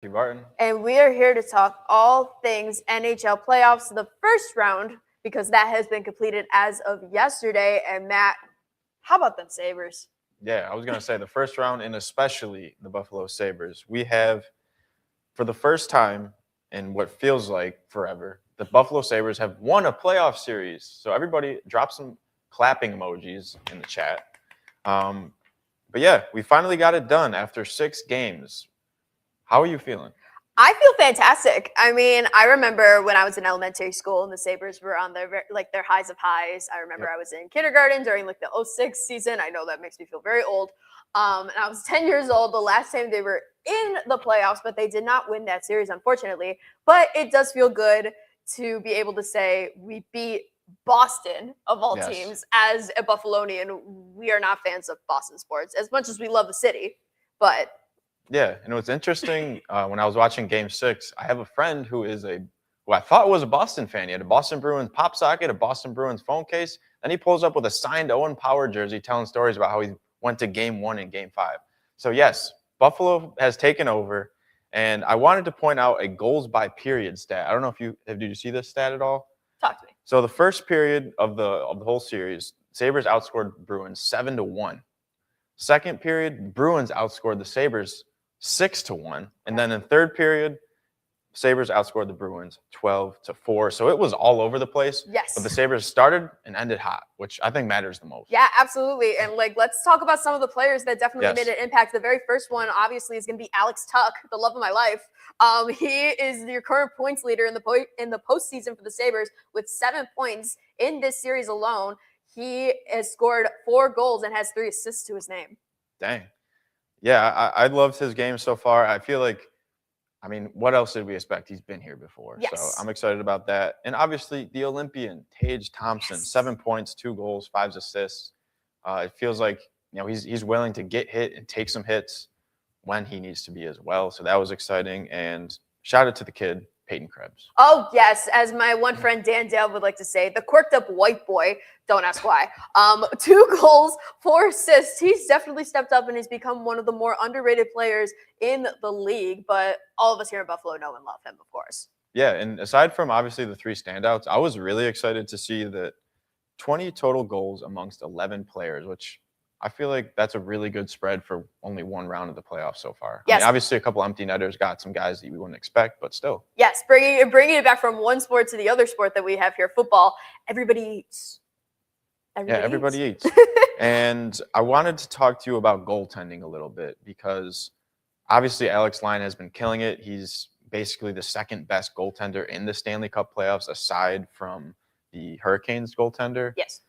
Barton. And we are here to talk all things NHL playoffs, the first round, because that has been completed as of yesterday. And Matt, how about them Sabres? Yeah, I was going to say the first round, and especially the Buffalo Sabres. We have, for the first time in what feels like forever, the Buffalo Sabres have won a playoff series. So everybody drop some clapping emojis in the chat. But yeah, we finally got it done after 6 games. How are you feeling? I feel fantastic. I mean, I remember when I was in elementary school and the Sabres were on their highs of highs. I remember Yep. I was in kindergarten during like the 06 season. I know that makes me feel very old. And I was 10 years old the last time they were in the playoffs, but they did not win that series, unfortunately. But it does feel good to be able to say we beat Boston, of all Yes. teams. As a Buffalonian, we are not fans of Boston sports as much as we love the city, but Yeah, and what's interesting when I was watching Game 6, I have a friend who I thought was a Boston fan. He had a Boston Bruins pop socket, a Boston Bruins phone case. Then he pulls up with a signed Owen Power jersey, telling stories about how he went to Game 1 and Game 5. So yes, Buffalo has taken over, and I wanted to point out a goals by period stat. I don't know if did you see this stat at all? talk to me. So the first period of the whole series, Sabres outscored Bruins 7-1. Second period, Bruins outscored the Sabres 6-1. And then in third period, Sabres outscored the Bruins 12-4. So it was all over the place. Yes. But the Sabres started and ended hot, which I think matters the most. Yeah, absolutely. And let's talk about some of the players that definitely Yes. made an impact. The very first one, obviously, is going to be Alex Tuch, the love of my life. He is your current points leader in the postseason for the Sabres with 7 points in this series alone. He has scored 4 goals and has 3 assists to his name. Dang. Yeah, I loved his game so far. I feel like, what else did we expect? He's been here before. Yes. So I'm excited about that. And obviously, the Olympian, Tage Thompson, Yes. 7 points, 2 goals, 5 assists. It feels like he's willing to get hit and take some hits when he needs to be as well. So that was exciting. And shout out to the kid, Peyton Krebs. Oh, yes. As my one friend Dan Dale would like to say, the quirked up white boy. Don't ask why. 2 goals, 4 assists. He's definitely stepped up and he's become one of the more underrated players in the league. But all of us here in Buffalo know and love him, of course. Yeah, and aside from obviously the 3 standouts, I was really excited to see that 20 total goals amongst 11 players, which I feel like that's a really good spread for only one round of the playoffs so far. Yes. Obviously a couple empty netters got some guys that we wouldn't expect, but still. Yes, bringing it back from one sport to the other sport that we have here, football. Everybody eats. Everybody eats. And I wanted to talk to you about goaltending a little bit because obviously Alex Lyon has been killing it. He's basically the second best goaltender in the Stanley Cup playoffs aside from the Hurricanes goaltender. Yes.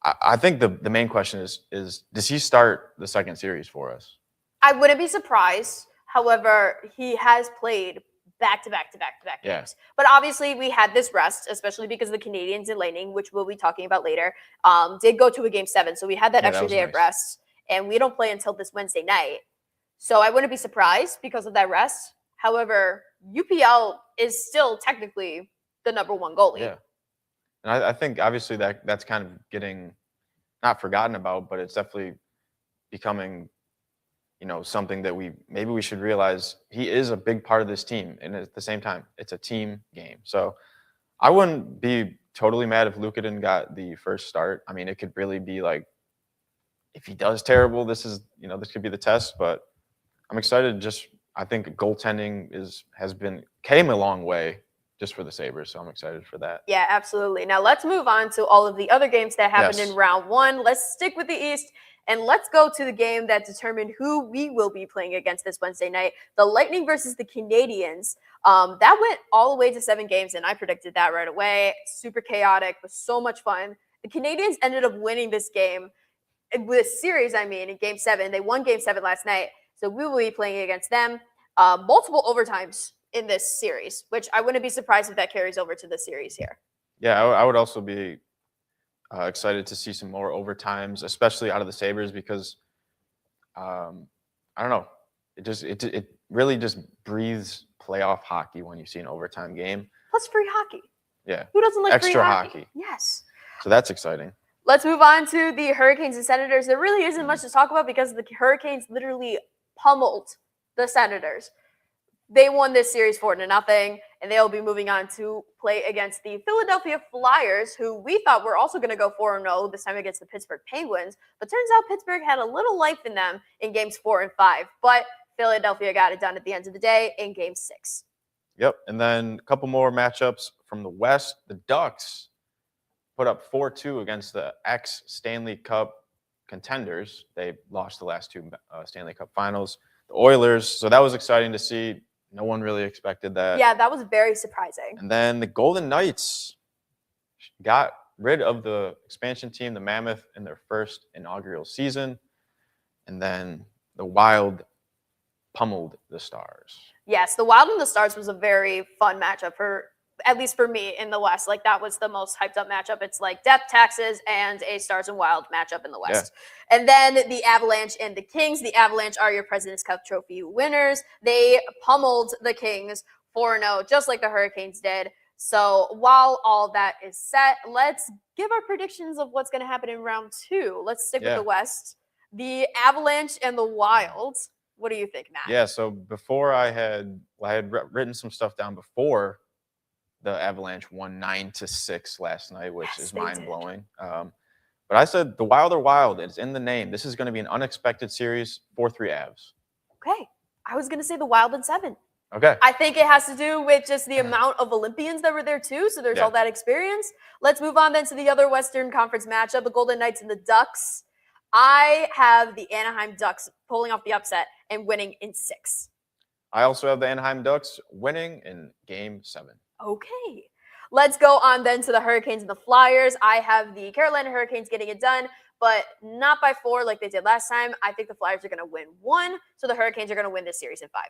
I think the main question is does he start the second series for us? I wouldn't be surprised. However, he has played back-to-back games. But obviously, we had this rest, especially because the Canadiens and Lightning, which we'll be talking about later, did go to a Game 7. So we had that extra day of rest, and we don't play until this Wednesday night. So I wouldn't be surprised because of that rest. However, UPL is still technically the number 1 goalie. Yeah. And I think obviously that's kind of getting not forgotten about, but it's definitely becoming, something that maybe we should realize he is a big part of this team. And at the same time, it's a team game. So I wouldn't be totally mad if Luukkonen got the first start. I mean, it could really be like, if he does terrible, this could be the test, but I'm excited. I think goaltending came a long way just for the Sabres, so I'm excited for that. Yeah, absolutely. Now let's move on to all of the other games that happened in round 1. Let's stick with the East, and let's go to the game that determined who we will be playing against this Wednesday night, the Lightning versus the Canadiens. That went all the way to 7 games, and I predicted that right away. Super chaotic, but so much fun. The Canadiens ended up winning this game, with a series, in Game 7. They won Game 7 last night, so we will be playing against them. Multiple overtimes in this series, which I wouldn't be surprised if that carries over to the series here. Yeah, I would also be excited to see some more overtimes, especially out of the Sabres, because I don't know, it really just breathes playoff hockey when you see an overtime game. Plus free hockey. Yeah. Who doesn't like extra free hockey? Yes. So that's exciting. Let's move on to the Hurricanes and Senators. There really isn't much to talk about because the Hurricanes literally pummeled the Senators. They won this series 4-0, and they'll be moving on to play against the Philadelphia Flyers, who we thought were also going to go 4-0 this time against the Pittsburgh Penguins. But turns out Pittsburgh had a little life in them in games 4 and 5. But Philadelphia got it done at the end of the day in game 6. Yep. And then a couple more matchups from the West. The Ducks put up 4-2 against the ex-Stanley Cup contenders. They lost the last 2 Stanley Cup finals. The Oilers, so that was exciting to see. No one really expected that. Yeah, that was very surprising. And then the Golden Knights got rid of the expansion team, the Mammoth, in their first inaugural season. And then the Wild pummeled the Stars. Yes, the Wild and the Stars was a very fun matchup at least for me in the West. Like, that was the most hyped up matchup. It's like death, taxes, and a Stars and Wild matchup in the West. Yeah. And then the Avalanche and the Kings. The Avalanche are your President's Cup trophy winners. They pummeled the Kings 4-0, just like the Hurricanes did. So while all that is set, let's give our predictions of what's going to happen in round 2. Let's stick with the West. The Avalanche and the Wild. What do you think, Matt? Yeah, so before I had written some stuff down before the Avalanche won 9-6 last night, which is mind-blowing. But I said the Wild are wild. It's in the name. This is going to be an unexpected series, 4-3 Avs. Okay. I was going to say the Wild in 7. Okay. I think it has to do with just the amount of Olympians that were there too, so there's all that experience. Let's move on then to the other Western Conference matchup, the Golden Knights and the Ducks. I have the Anaheim Ducks pulling off the upset and winning in 6. I also have the Anaheim Ducks winning in game 7. Okay. Let's go on then to the Hurricanes and the Flyers. I have the Carolina Hurricanes getting it done, but not by 4 like they did last time. I think the Flyers are going to win 1, so the Hurricanes are going to win this series in 5.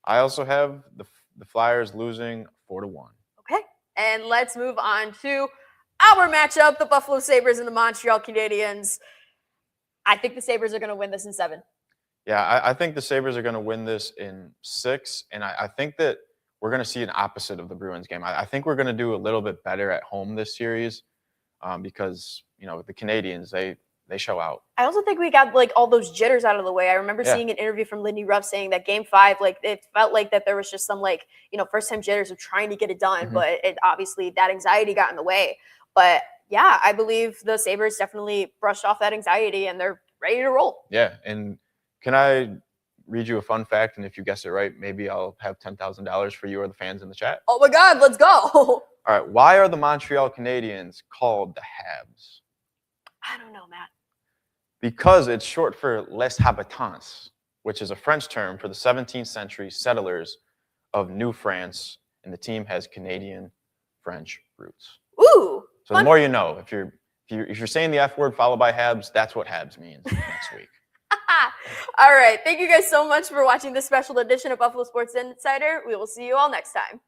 I also have the Flyers losing 4-1. Okay. And let's move on to our matchup, the Buffalo Sabres and the Montreal Canadiens. I think the Sabres are going to win this in 7. Yeah, I think the Sabres are going to win this in 6, and I think that we're going to see an opposite of the Bruins game. I think we're going to do a little bit better at home this series because, the Canadiens, they show out. I also think we got, all those jitters out of the way. I remember seeing an interview from Lindy Ruff saying that game 5, it felt like that there was just some, first-time jitters of trying to get it done, but obviously that anxiety got in the way. But, yeah, I believe the Sabres definitely brushed off that anxiety, and they're ready to roll. Yeah, and can I read you a fun fact, and if you guess it right, maybe I'll have $10,000 for you or the fans in the chat. Oh my God, let's go. All right, why are the Montreal Canadiens called the Habs? I don't know, Matt. Because it's short for Les Habitants, which is a French term for the 17th century settlers of New France, and the team has Canadian-French roots. Ooh. So the more you know. If you're saying the F word followed by Habs, that's what Habs means next week. All right. Thank you guys so much for watching this special edition of Buffalo Sports Insider. We will see you all next time.